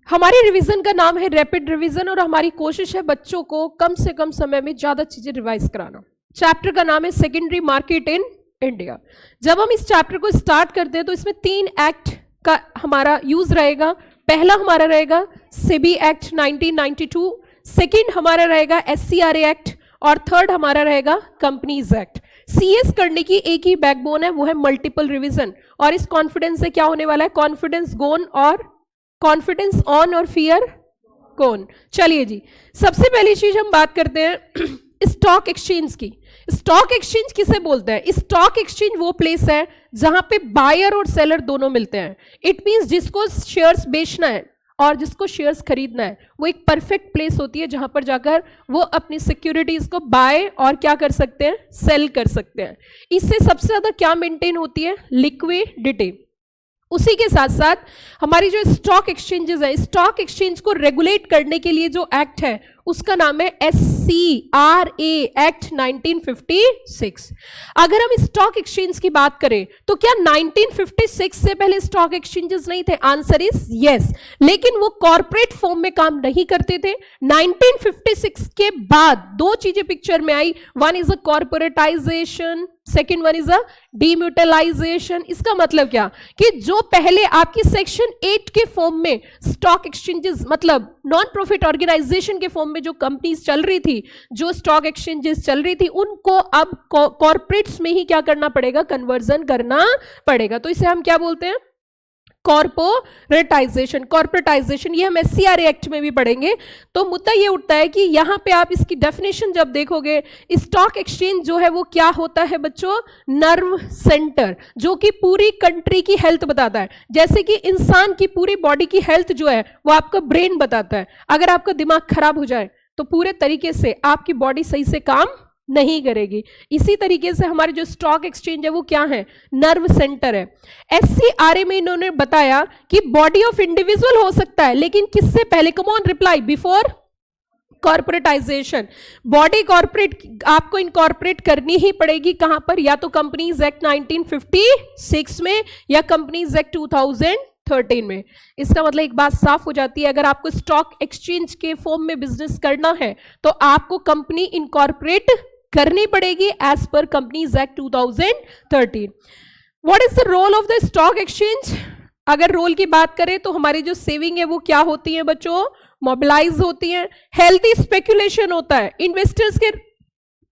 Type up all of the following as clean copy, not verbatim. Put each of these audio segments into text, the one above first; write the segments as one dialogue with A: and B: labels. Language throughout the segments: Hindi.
A: हमारी रिवीजन का नाम है रैपिड रिवीजन और हमारी कोशिश है बच्चों को कम से कम समय में ज्यादा चीजें रिवाइज कराना। चैप्टर का नाम है सेकेंडरी मार्केट इन इंडिया। जब हम इस चैप्टर को स्टार्ट करते हैं तो इसमें 3 एक्ट का हमारा यूज रहेगा। पहला हमारा रहेगा सेबी एक्ट 1992, सेकेंड हमारा रहेगा SCRA एक्ट और थर्ड हमारा रहेगा कंपनीज एक्ट। CS करने की एक ही बैकबोन है, वो है मल्टीपल रिवीजन। और इस कॉन्फिडेंस से क्या होने वाला है, कॉन्फिडेंस गोन और कॉन्फिडेंस ऑन और फियर कौन। चलिए जी, सबसे पहली चीज हम बात करते हैं स्टॉक एक्सचेंज की। स्टॉक एक्सचेंज किसे बोलते हैं? स्टॉक एक्सचेंज वो प्लेस है जहां पे बायर और सेलर दोनों मिलते हैं। इट मींस जिसको शेयर्स बेचना है और जिसको शेयर्स खरीदना है, वो एक परफेक्ट प्लेस होती है जहां पर जाकर वो अपनी सिक्योरिटीज को बाय और क्या कर सकते हैं, सेल कर सकते हैं। इससे सबसे ज्यादा क्या मेंटेन होती है, लिक्विडिटी। उसी के साथ साथ हमारी जो स्टॉक एक्सचेंजेस है, स्टॉक एक्सचेंज को रेगुलेट करने के लिए जो एक्ट है उसका नाम है SCRA एक्ट 1956। अगर हम स्टॉक एक्सचेंज की बात करें तो क्या 1956 से पहले स्टॉक एक्सचेंजेस नहीं थे? आंसर इज यस, लेकिन वो कॉर्पोरेट फॉर्म में काम नहीं करते थे। 1956 के बाद 2 चीजें पिक्चर में आई, one is a corporatization, second one is a demutualization. इसका मतलब क्या कि जो पहले आपकी सेक्शन 8 के फॉर्म में स्टॉक एक्सचेंजेस मतलब नॉन प्रॉफिट ऑर्गेनाइजेशन के फॉर्म में जो कंपनीज चल रही थी, जो स्टॉक एक्सचेंजेस चल रही थी, उनको अब कॉर्पोरेट्स में ही क्या करना पड़ेगा, कन्वर्जन करना पड़ेगा। तो इसे हम क्या बोलते हैं, कॉर्पोरेटाइजेशन। कॉर्पोरेटाइजेशन ये हम SCRA एक्ट में भी पढ़ेंगे। तो मुद्दा ये उठता है कि यहां पे आप इसकी डेफिनेशन जब देखोगे, स्टॉक एक्सचेंज जो है वो क्या होता है बच्चों, नर्व सेंटर, जो कि पूरी कंट्री की हेल्थ बताता है। जैसे कि इंसान की पूरी बॉडी की हेल्थ जो है वो आपका ब्रेन बताता है। अगर आपका दिमाग खराब हो जाए तो पूरे तरीके से आपकी बॉडी सही से काम नहीं करेगी। इसी तरीके से हमारे जो स्टॉक एक्सचेंज है वो क्या है, नर्व सेंटर है। SCRA में इन्होंने बताया कि बॉडी ऑफ इंडिविजुअल हो सकता है, लेकिन किससे पहले, कम on reply, before corporatisation. Body corporate आपको इनकॉर्पोरेट करनी ही पड़ेगी कहां पर, या तो कंपनीज एक्ट 1956 में या कंपनीज एक्ट 2013 में। इसका मतलब एक बात साफ हो जाती है, अगर आपको स्टॉक एक्सचेंज के फॉर्म में बिजनेस करना है तो आपको कंपनी इनकॉर्पोरेट करनी पड़ेगी as per companies act 2013। What is the role of the stock exchange? अगर रोल की बात करें तो हमारी जो सेविंग है वो क्या होती है बच्चों, मोबिलाइज होती है। हेल्थी स्पेकुलेशन होता है, इन्वेस्टर्स के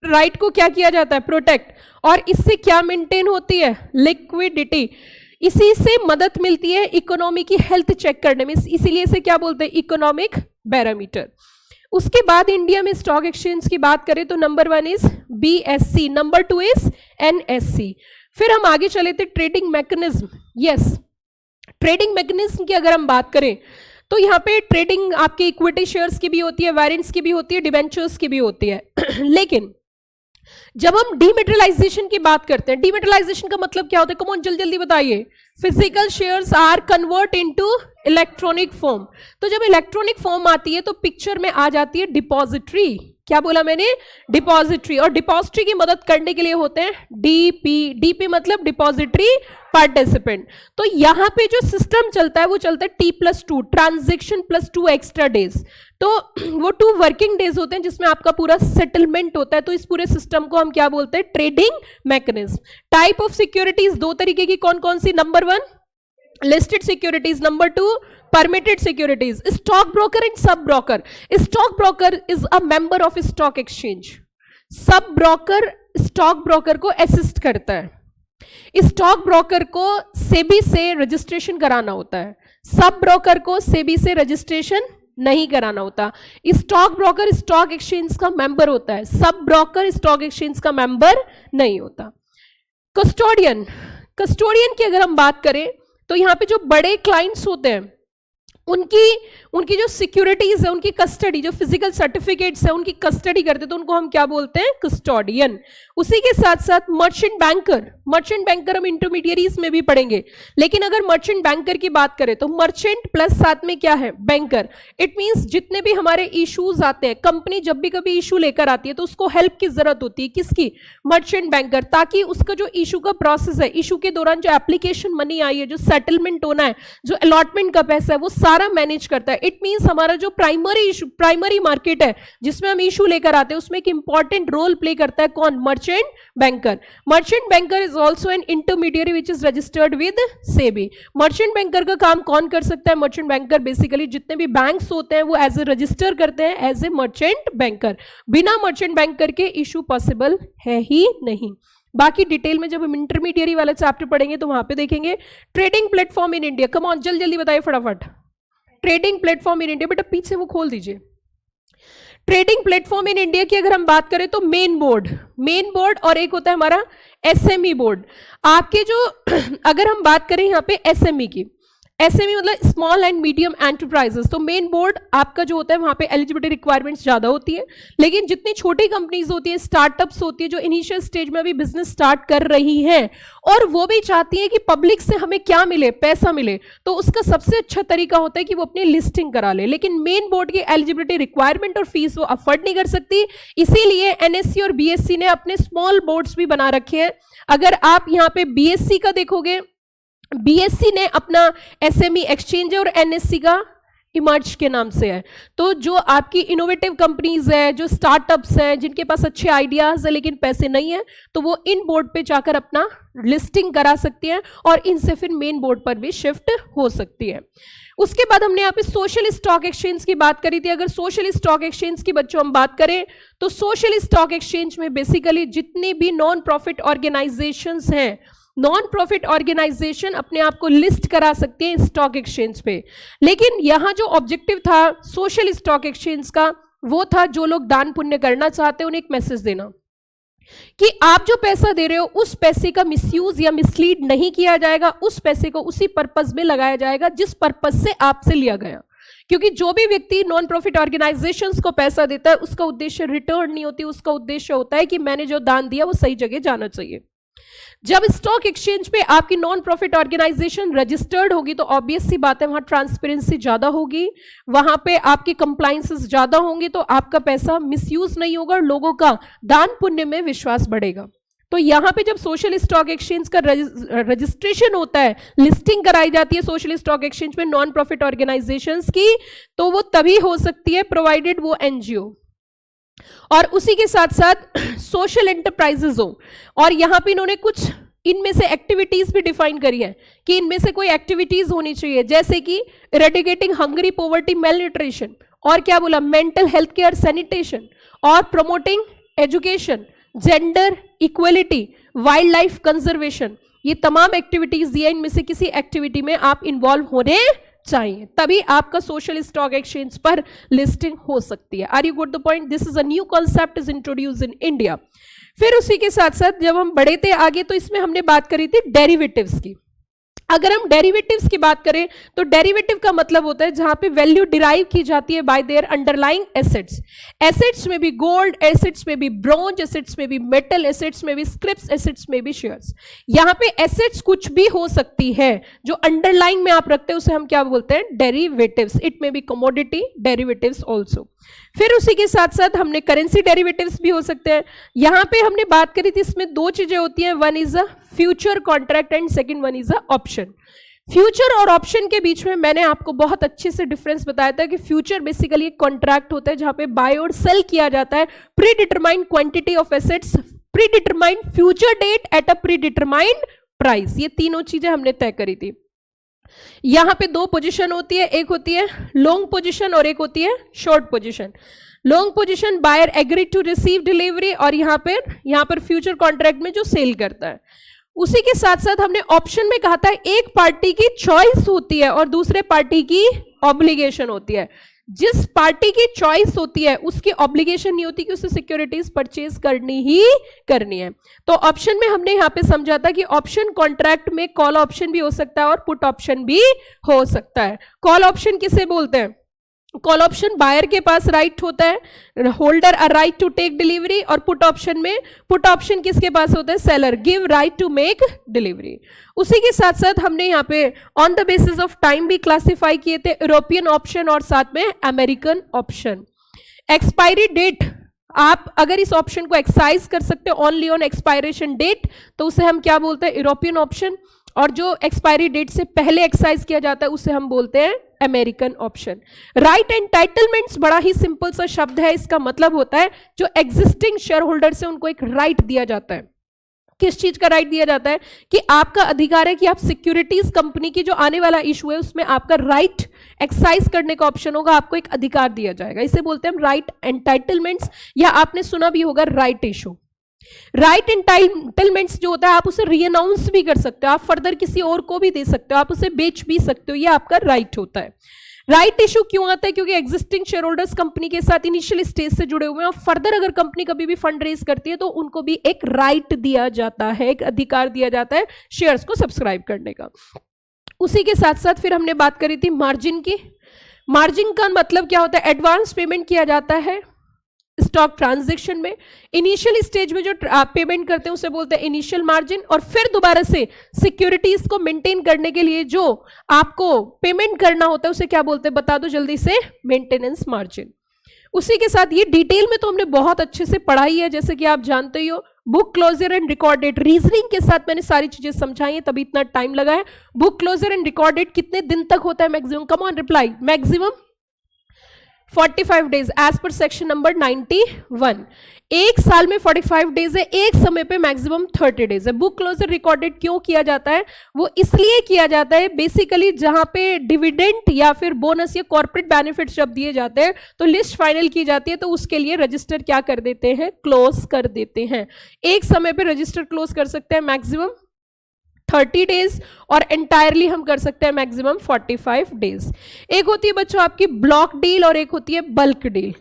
A: राइट को क्या किया जाता है, प्रोटेक्ट। और इससे क्या मेंटेन होती है, लिक्विडिटी। इसी से मदद मिलती है इकोनॉमी की हेल्थ चेक करने में, इसीलिए इसे क्या बोलते हैं, इकोनॉमिक बैरोमीटर। उसके बाद इंडिया में स्टॉक एक्सचेंज की बात करें तो number 1 is BSE, number 2 is NSE। फिर हम आगे चले थे trading mechanism. Yes, trading mechanism की अगर हम बात करें तो यहाँ पे ट्रेडिंग आपके इक्विटी शेयर्स की भी होती है, वारंट्स की भी होती है, डिबेंचर्स की भी होती है। लेकिन जब हम डीमेटलाइजेशन की बात करते हैं, डीमेटलाइजेशन का मतलब क्या होता है, कम ऑन जल्दी जल्दी बताइए। Physical shares are convert into electronic form. तो जब इलेक्ट्रॉनिक फॉर्म आती है तो पिक्चर में आ जाती है डिपॉजिटरी। क्या बोला मैंने, डिपॉजिटरी। और डिपॉजिटरी की मदद करने के लिए होते हैं DP मतलब डिपॉजिटरी पार्टिसिपेंट। तो यहां पे जो सिस्टम चलता है वो चलता है T+2, ट्रांजेक्शन +2 एक्स्ट्रा डेज। तो वो 2 वर्किंग डेज होते हैं जिसमें आपका पूरा सेटलमेंट होता है। तो इस पूरे सिस्टम को हम क्या बोलते हैं, trading mechanism. Type of securities 2 तरीके की, कौन कौन सी, number 1 listed securities, number 2 permitted securities, stock broker and sub broker. Stock broker is a member of stock exchange. Sub broker stock broker को असिस्ट करता है। स्टॉक ब्रोकर को सेबी से रजिस्ट्रेशन कराना होता है, सब ब्रोकर को सेबी से रजिस्ट्रेशन नहीं कराना होता। स्टॉक ब्रोकर स्टॉक एक्सचेंज का मेंबर होता है, सब ब्रोकर स्टॉक एक्सचेंज का मेंबर नहीं होता। कस्टोडियन, कस्टोडियन की अगर हम बात करें तो यहाँ पे जो बड़े क्लाइंट्स होते हैं उनकी जो सिक्योरिटीज है, उनकी कस्टडी, जो फिजिकल सर्टिफिकेट्स है उनकी कस्टडी करते हैं, तो उनको हम क्या बोलते हैं, कस्टोडियन। उसी के साथ साथ मर्चेंट बैंकर हम इंटरमीडियरीज में भी पढ़ेंगे, लेकिन अगर मर्चेंट बैंकर की बात करें तो मर्चेंट प्लस साथ में क्या है, बैंकर। इट मींस जितने भी हमारे इश्यूज आते हैं, कंपनी जब भी कभी इशू लेकर आती है तो उसको हेल्प की जरूरत होती है, किसकी, मर्चेंट बैंकर, ताकि उसका जो इशू का प्रोसेस है, इशू के दौरान जो एप्लीकेशन मनी आई है, जो सेटलमेंट होना है, जो अलॉटमेंट का पैसा है, वो सारा मैनेज करता है। इट मींस हमारा जो प्राइमरी मार्केट है जिसमें हम इशू लेकर आते हैं, उसमें एक इंपॉर्टेंट रोल प्ले करता है कौन, merchant banker. Merchant banker is also an intermediary which is registered with SEBI. Merchant banker का काम कौन कर सकता है, मर्चेंट बैंकर बेसिकली जितने भी बैंक्स होते हैं वो एज ए रजिस्टर करते हैं एज ए मर्चेंट बैंकर। बिना मर्चेंट बैंकर के इशू पॉसिबल है ही नहीं। बाकी डिटेल में जब हम इंटरमीडियरी वाला चैप्टर पढ़ेंगे तो वहां पे देखेंगे। Trading platform in India, come on जल्दी जल्दी बताइए फटाफट। ट्रेडिंग प्लेटफॉर्म इन इंडिया, बेटा पीछे वो खोल दीजिए। ट्रेडिंग प्लेटफॉर्म इन इंडिया की अगर हम बात करें तो मेन बोर्ड और एक होता है हमारा एसएमई बोर्ड। आपके जो अगर हम बात करें यहाँ पे एसएमई की, एसएमई मतलब स्मॉल एंड मीडियम एंटरप्राइजेस, तो मेन बोर्ड आपका जो होता है वहां पे एलिजिबिलिटी रिक्वायरमेंट्स ज्यादा होती है, लेकिन जितनी छोटी कंपनीज होती है, स्टार्टअप्स होती है जो इनिशियल स्टेज में अभी बिजनेस स्टार्ट कर रही हैं और वो भी चाहती है कि पब्लिक से हमें क्या मिले, पैसा मिले, तो उसका सबसे अच्छा तरीका होता है कि वो अपनी लिस्टिंग करा ले। लेकिन मेन बोर्ड की एलिजिबिलिटी रिक्वायरमेंट और फीस वो अफोर्ड नहीं कर सकती, इसीलिए एनएससी और बीएससी ने अपने स्मॉल बोर्ड्स भी बना रखे हैं। अगर आप यहाँ पे बीएससी का देखोगे, बीएससी ने अपना एसएमई एक्सचेंज है और एनएससी का इमर्ज के नाम से है। तो जो आपकी इनोवेटिव कंपनीज है, जो स्टार्टअप्स हैं, जिनके पास अच्छे आइडियाज है लेकिन पैसे नहीं है, तो वो इन बोर्ड पे जाकर अपना लिस्टिंग करा सकती हैं और इनसे फिर मेन बोर्ड पर भी शिफ्ट हो सकती है। उसके बाद हमने यहाँ पे सोशल स्टॉक एक्सचेंज की बात करी थी। अगर सोशल स्टॉक एक्सचेंज की बच्चों हम बात करें तो सोशल स्टॉक एक्सचेंज में बेसिकली जितनी भी नॉन प्रॉफिट ऑर्गेनाइजेशंस हैं, नॉन प्रॉफिट ऑर्गेनाइजेशन अपने आप को लिस्ट करा सकते हैं स्टॉक एक्सचेंज पे। लेकिन यहां जो ऑब्जेक्टिव था सोशल स्टॉक एक्सचेंज का, वो था जो लोग दान पुण्य करना चाहते हैं उन्हें एक मैसेज देना कि आप जो पैसा दे रहे हो उस पैसे का मिसयूज या मिसलीड नहीं किया जाएगा, उस पैसे को उसी पर्पस में लगाया जाएगा जिस पर्पस से आपसे लिया गया। क्योंकि जो भी व्यक्ति नॉन प्रॉफिट ऑर्गेनाइजेशंस को पैसा देता है उसका उद्देश्य रिटर्न नहीं होती, उसका उद्देश्य होता है कि मैंने जो दान दिया वो सही जगह जाना चाहिए। जब स्टॉक एक्सचेंज पे आपकी नॉन प्रॉफिट ऑर्गेनाइजेशन रजिस्टर्ड होगी तो ऑब्वियस सी बात है वहां ट्रांसपेरेंसी ज्यादा होगी, वहां पे आपकी कंप्लायंसेस ज्यादा होंगी, तो आपका पैसा मिसयूज नहीं होगा और लोगों का दान पुण्य में विश्वास बढ़ेगा। तो यहां पे जब सोशल स्टॉक एक्सचेंज का रजिस्ट्रेशन होता है, लिस्टिंग कराई जाती है सोशल स्टॉक एक्सचेंज में नॉन प्रॉफिट ऑर्गेनाइजेशंस की, तो वो तभी हो सकती है प्रोवाइडेड वो एनजीओ और उसी के साथ साथ सोशल एंटरप्राइजेस हो। और यहां पे इन्होंने कुछ इनमें से एक्टिविटीज भी डिफाइन करी है कि इनमें से कोई एक्टिविटीज होनी चाहिए, जैसे कि eradicating Hungary, poverty, mail nutrition, और क्या बोला, मेंटल हेल्थ केयर, सैनिटेशन, और promoting education, gender equality, wild life conservation. ये तमाम एक्टिविटीज दिए, इनमें से किसी एक्टिविटी में आप इन्वॉल्व होने चाहिए, तभी आपका सोशल स्टॉक एक्सचेंज पर लिस्टिंग हो सकती है। Are you good the point? This is a new concept is introduce in India. फिर उसी के साथ साथ जब हम बढ़े थे आगे तो इसमें हमने बात करी थी डेरिवेटिव्स की। अगर हम डेरिवेटिव्स की बात करें तो डेरिवेटिव का मतलब होता है जहां पे वैल्यू डिराइव की जाती है bye there underlying assets. Assets में भी गोल्ड, एसेट्स में भी ब्रॉन्ज, एसेट्स में भी मेटल, एसेट्स में भी स्क्रिप्स, एसेट्स में भी शेयर्स। यहां पे एसेट्स कुछ भी हो सकती है जो अंडरलाइंग में आप रखते हैं उसे हम क्या बोलते हैं, डेरिवेटिव्स। इट में बी कमोडिटी डेरिवेटिव्स ऑल्सो। फिर उसी के साथ साथ हमने करेंसी डेरिवेटिव्स भी हो सकते हैं। यहां पे हमने बात करी थी, इसमें दो चीजें होती हैं, one is a future contract and second one is a option. Future और ऑप्शन के बीच में मैंने आपको बहुत अच्छे से डिफरेंस बताया था कि फ्यूचर बेसिकली एक कॉन्ट्रैक्ट होता है जहां पे बाय और सेल किया जाता है predetermined quantity of assets, predetermined future date at a predetermined price. ये तीनों चीजें हमने तय करी थी। यहां पे दो पोजीशन होती है, एक होती है लॉन्ग पोजीशन और एक होती है short position. Long position buyer agree to receive delivery, और यहां पर फ्यूचर कॉन्ट्रैक्ट में जो सेल करता है। उसी के साथ साथ हमने ऑप्शन में कहा था एक पार्टी की चॉइस होती है और दूसरे पार्टी की ऑब्लिगेशन होती है। जिस पार्टी की चॉइस होती है उसकी ऑब्लिगेशन नहीं होती कि उसे सिक्योरिटीज परचेज करनी ही करनी है। तो ऑप्शन में हमने यहां पे समझा था कि ऑप्शन कॉन्ट्रैक्ट में कॉल ऑप्शन भी हो सकता है और पुट ऑप्शन भी हो सकता है। कॉल ऑप्शन किसे बोलते हैं? कॉल ऑप्शन बायर के पास राइट होता है, holder a right to take delivery, और पुट ऑप्शन में पुट ऑप्शन किसके पास होता है, seller, give right to make delivery. उसी के साथ साथ हमने यहाँ पे on the basis of time भी क्लासिफाई किए थे, यूरोपियन ऑप्शन और साथ में अमेरिकन ऑप्शन। एक्सपायरी डेट, आप अगर इस ऑप्शन को एक्सरसाइज कर सकते हो ओनली ऑन एक्सपायरेशन डेट, तो उसे हम क्या बोलते हैं, यूरोपियन ऑप्शन, और जो एक्सपायरी डेट से पहले एक्सरसाइज किया जाता है उसे हम बोलते हैं अमेरिकन ऑप्शन। राइट एंटाइटलमेंट्स बड़ा ही सिंपल सा शब्द है, इसका मतलब होता है जो एग्जिस्टिंग शेयर होल्डर से उनको एक राइट दिया जाता है। किस चीज का राइट दिया जाता है, कि आपका अधिकार है कि आप सिक्योरिटीज कंपनी की जो आने वाला इशू है उसमें आपका राइट एक्सरसाइज करने का ऑप्शन होगा, आपको एक अधिकार दिया जाएगा, इसे बोलते हैं राइट एंटाइटलमेंट्स, या आपने सुना भी होगा राइट इशू। राइट एंटाइटलमेंट्स जो होता है आप उसे रीअनाउंस भी कर सकते हो, आप फर्दर किसी और को भी दे सकते हो, आप उसे बेच भी सकते हो, ये आपका राइट होता है। राइट इशू क्यों आता है, क्योंकि एग्जिस्टिंग शेयर होल्डर्स कंपनी के साथ इनिशियल स्टेज से जुड़े हुए हैं, और फर्दर अगर कंपनी कभी भी फंड रेज करती है तो उनको भी एक राइट दिया जाता है, एक अधिकार दिया जाता है शेयर्स को सब्सक्राइब करने का। उसी के साथ साथ फिर हमने बात करी थी मार्जिन की। मार्जिन का मतलब क्या होता है, एडवांस पेमेंट किया जाता है स्टॉक ट्रांजैक्शन में। इनिशियल स्टेज में जो आप पेमेंट करते हैं उसे बोलते हैं इनिशियल मार्जिन, और फिर दोबारा से सिक्योरिटीज को मेंटेन करने के लिए जो आपको पेमेंट करना होता है उसे क्या बोलते हैं, बता दो जल्दी से, मेंटेनेंस मार्जिन। उसी के साथ ये डिटेल में तो हमने बहुत अच्छे से पढ़ाई है, जैसे कि आप जानते ही हो, book closure and record date, reasoning के साथ मैंने सारी चीजें समझाई है तभी इतना टाइम लगा है। Book closure and record date कितने दिन तक होता है maximum, come on reply, maximum 45 days as per section number 91। एक साल में 45 डेज है, एक समय पे मैक्सिमम 30 डेज है। बुक क्लोजर रिकॉर्डेड क्यों किया जाता है, वो इसलिए किया जाता है बेसिकली जहां पे डिविडेंड या फिर बोनस या कॉर्पोरेट बेनिफिट्स जब दिए जाते हैं तो लिस्ट फाइनल की जाती है, तो उसके लिए रजिस्टर क्या कर देते हैं, क्लोज कर देते हैं। एक समय पे रजिस्टर क्लोज कर सकते हैं मैक्सिमम 30 डेज, और एंटायरली हम कर सकते हैं मैक्सिमम 45 डेज। एक होती है बच्चों आपकी ब्लॉक डील और एक होती है बल्क डील।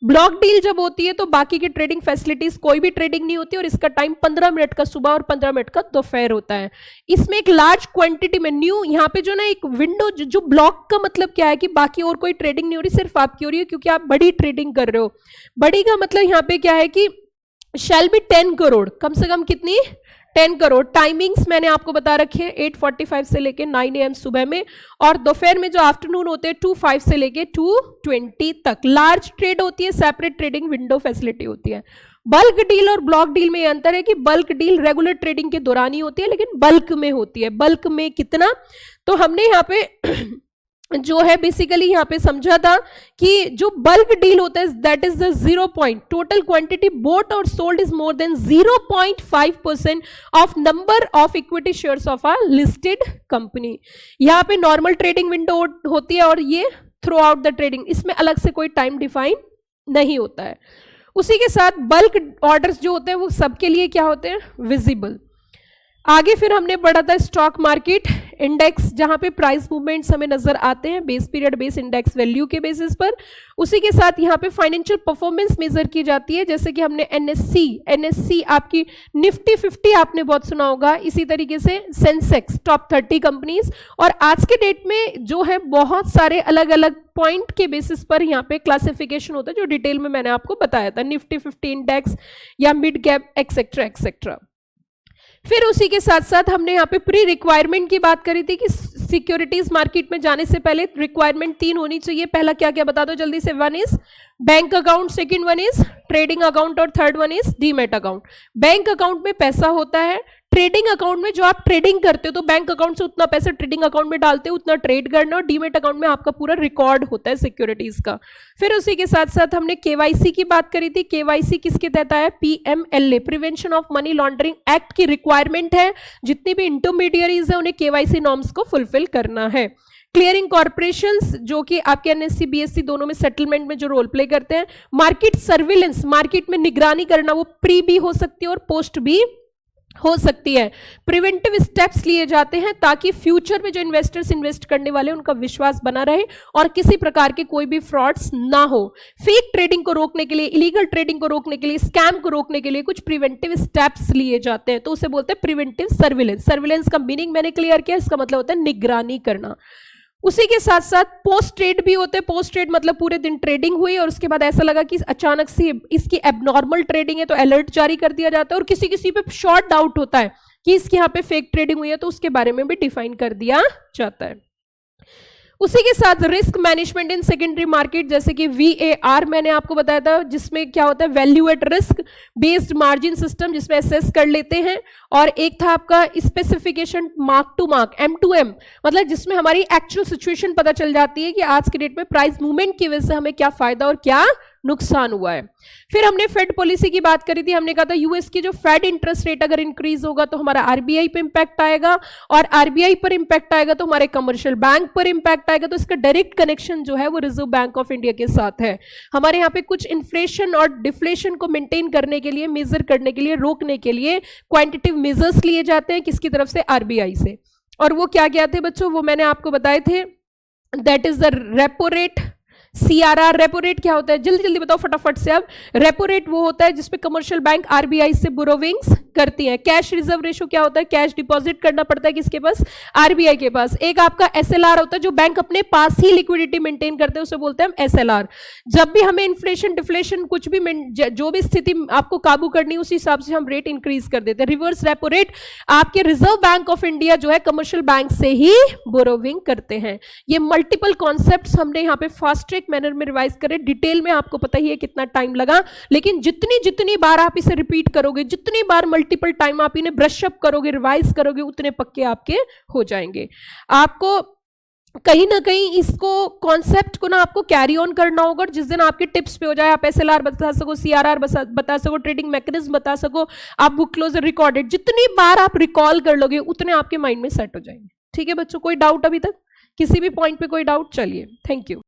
A: ब्लॉक डील जब होती है तो बाकी की ट्रेडिंग फैसिलिटीज कोई भी ट्रेडिंग नहीं होती, और इसका टाइम 15 मिनट का सुबह और 15 मिनट का दोपहर होता है। इसमें एक लार्ज क्वांटिटी में न्यू, यहाँ पे जो ना एक विंडो, जो ब्लॉक का मतलब क्या है कि बाकी और कोई ट्रेडिंग नहीं हो रही, सिर्फ आपकी हो रही है क्योंकि आप बड़ी ट्रेडिंग कर रहे हो। बड़ी का मतलब यहाँ पे क्या है कि शैल बी 10 करोड़, कम से कम कितनी, 10 करोड़। टाइमिंग्स मैंने आपको बता रखे हैं 8:45 से लेके 9 AM सुबह में, और दोपहर में जो आफ्टरनून होते हैं 2:05 से लेके 2:20 तक। लार्ज ट्रेड होती है, सेपरेट ट्रेडिंग विंडो फैसिलिटी होती है। बल्क डील और ब्लॉक डील में अंतर है कि बल्क डील रेगुलर ट्रेडिंग के दौरान ही होती है, लेकिन बल्क में होती है। बल्क में कितना, तो हमने यहाँ पे जो है बेसिकली यहाँ पे समझा था कि जो बल्क डील होता है that is the 0 point total quantity bought और sold is more than 0.5% of number of equity shares of a listed company. यहाँ पे नॉर्मल ट्रेडिंग विंडो होती है और ये थ्रू आउट द ट्रेडिंग, इसमें अलग से कोई टाइम डिफाइन नहीं होता है। उसी के साथ बल्क ऑर्डर्स जो होते हैं वो सबके लिए क्या होते हैं, विजिबल। आगे फिर हमने पढ़ा था स्टॉक मार्केट इंडेक्स, जहां पे प्राइस मूवमेंट्स हमें नजर आते हैं base period base index value के बेसिस पर। उसी के साथ यहाँ पे फाइनेंशियल परफॉर्मेंस मेजर की जाती है, जैसे कि हमने एनएससी आपकी निफ्टी 50 आपने बहुत सुना होगा, इसी तरीके से सेंसेक्स टॉप 30 कंपनीज। और आज के डेट में जो है बहुत सारे अलग अलग पॉइंट के बेसिस पर यहाँ पे क्लासिफिकेशन होता है, जो डिटेल में मैंने आपको बताया था, निफ्टी 50 इंडेक्स या मिड कैप एक्सेट्रा एक्सेट्रा। फिर उसी के साथ साथ हमने यहाँ पे प्री रिक्वायरमेंट की बात करी थी कि सिक्योरिटीज मार्केट में जाने से पहले रिक्वायरमेंट 3 होनी चाहिए। पहला क्या क्या बता दो जल्दी से, 1 is bank account, second 1 is trading account और third 1 is demat account. Bank account में पैसा होता है, ट्रेडिंग अकाउंट में जो आप ट्रेडिंग करते हो तो बैंक अकाउंट से उतना पैसा ट्रेडिंग अकाउंट में डालते हो उतना ट्रेड करना, और डीमैट अकाउंट में आपका पूरा रिकॉर्ड होता है सिक्योरिटीज का। फिर उसी के साथ साथ हमने केवाईसी की बात करी थी। केवाईसी किसके तहत है, PMLA prevention of money laundering act की रिक्वायरमेंट है, जितनी भी इंटरमीडियरीज है उन्हें केवाईसी नॉर्म्स को फुलफिल करना है। क्लियरिंग कॉर्पोरेशंस जो कि आपके एनएससी बीएससी दोनों में सेटलमेंट में जो रोल प्ले करते हैं। मार्केट सर्विलेंस, मार्केट में निगरानी करना, वो प्री भी हो सकती है और पोस्ट भी हो सकती है। प्रिवेंटिव स्टेप्स लिए जाते हैं ताकि फ्यूचर में जो इन्वेस्टर्स इन्वेस्ट करने वाले उनका विश्वास बना रहे और किसी प्रकार के कोई भी फ्रॉड्स ना हो। फेक ट्रेडिंग को रोकने के लिए, इलीगल ट्रेडिंग को रोकने के लिए, स्कैम को रोकने के लिए कुछ प्रिवेंटिव स्टेप्स लिए जाते हैं, तो उसे बोलते हैं प्रिवेंटिव सर्विलेंस। सर्विलेंस का मीनिंग मैंने क्लियर किया, इसका मतलब होता है निगरानी करना। उसी के साथ साथ पोस्ट ट्रेड भी होते हैं। पोस्ट ट्रेड मतलब पूरे दिन ट्रेडिंग हुई और उसके बाद ऐसा लगा कि अचानक से इसकी एबनॉर्मल ट्रेडिंग है तो अलर्ट जारी कर दिया जाता है, और किसी किसी पे शॉर्ट डाउट होता है कि इसके यहाँ पे फेक ट्रेडिंग हुई है तो उसके बारे में भी डिफाइन कर दिया जाता है। उसी के साथ risk management in secondary market, जैसे कि VAR मैंने आपको बताया था, जिसमें क्या होता है value at risk based margin system, जिसमें असेस कर लेते हैं। और एक था आपका specification mark to mark M2M, मतलब जिसमें हमारी एक्चुअल सिचुएशन पता चल जाती है कि आज के डेट में प्राइस मूवमेंट की वजह से हमें क्या फायदा और क्या नुकसान हुआ है। फिर हमने फेड पॉलिसी की बात करी थी, हमने कहा था यूएस की जो फेड इंटरेस्ट रेट अगर इंक्रीज होगा तो हमारा आरबीआई पे इंपैक्ट आएगा, और आरबीआई पर इंपैक्ट आएगा तो हमारे कमर्शियल बैंक पर इंपैक्ट आएगा। तो इसका डायरेक्ट कनेक्शन जो है वो रिजर्व बैंक ऑफ इंडिया के साथ है। हमारे यहाँ पे कुछ इन्फ्लेशन और डिफ्लेशन को मेंटेन करने के लिए, मेजर करने के लिए, रोकने के लिए क्वांटिटेटिव मेजर्स लिए जाते हैं किसकी तरफ से, आरबीआई से। और वो क्या क्या थे बच्चों, वो मैंने आपको बताए थे, that is the repo rate, CRR। Repo rate क्या होता है, जल्दी जल्दी बताओ फटाफट से। अब रेपो रेट वो होता है जिसपे कमर्शियल बैंक आरबीआई से बोरोविंग्स करती है। कैश रिजर्व रेशो क्या होता है, कैश डिपॉजिट करना पड़ता है किसके पास, आरबीआई के पास। एक आपका SLR होता है जो बैंक अपने पास ही लिक्विडिटी मेंटेन करते हैं, उसे बोलते हैं हम SLR। जब भी हमें इन्फ्लेशन डिफ्लेशन कुछ भी जो भी स्थिति आपको काबू करनी है उस हिसाब से हम रेट इंक्रीज कर देते हैं। रिवर्स रेपो रेट आपके रिजर्व बैंक ऑफ इंडिया जो है कमर्शियल बैंक से ही बोरोविंग करते हैं। ये मल्टीपल कॉन्सेप्ट्स हमने यहाँ पे फास्ट ट्रैक मैनर में रिवाइज करें। डिटेल में आपको पता ही है कितना टाइम लगा, लेकिन जितनी बार आप इसे रिपीट करोगे, जितनी बार मल्टीपल टाइम आप इन्हें ब्रश अप करोगे, रिवाइज करोगे, उतने पक्के आपके हो जाएंगे। आपको कहीं ना कहीं इसको कॉन्सेप्ट को ना आपको कैरी ऑन करना होगा, और जिस दिन आपके टिप्स पे हो जाए, आप SLR बता सको, CRR बता सको, ट्रेडिंग मैकेनिज्म बता सको, आप बुक क्लोजर रिकॉर्डेड, जितनी बार आप रिकॉल कर लोगे उतने आपके माइंड में सेट हो जाएंगे। ठीक है बच्चों, कोई डाउट अभी तक, किसी भी पॉइंट पे कोई डाउट? चलिए, थैंक यू।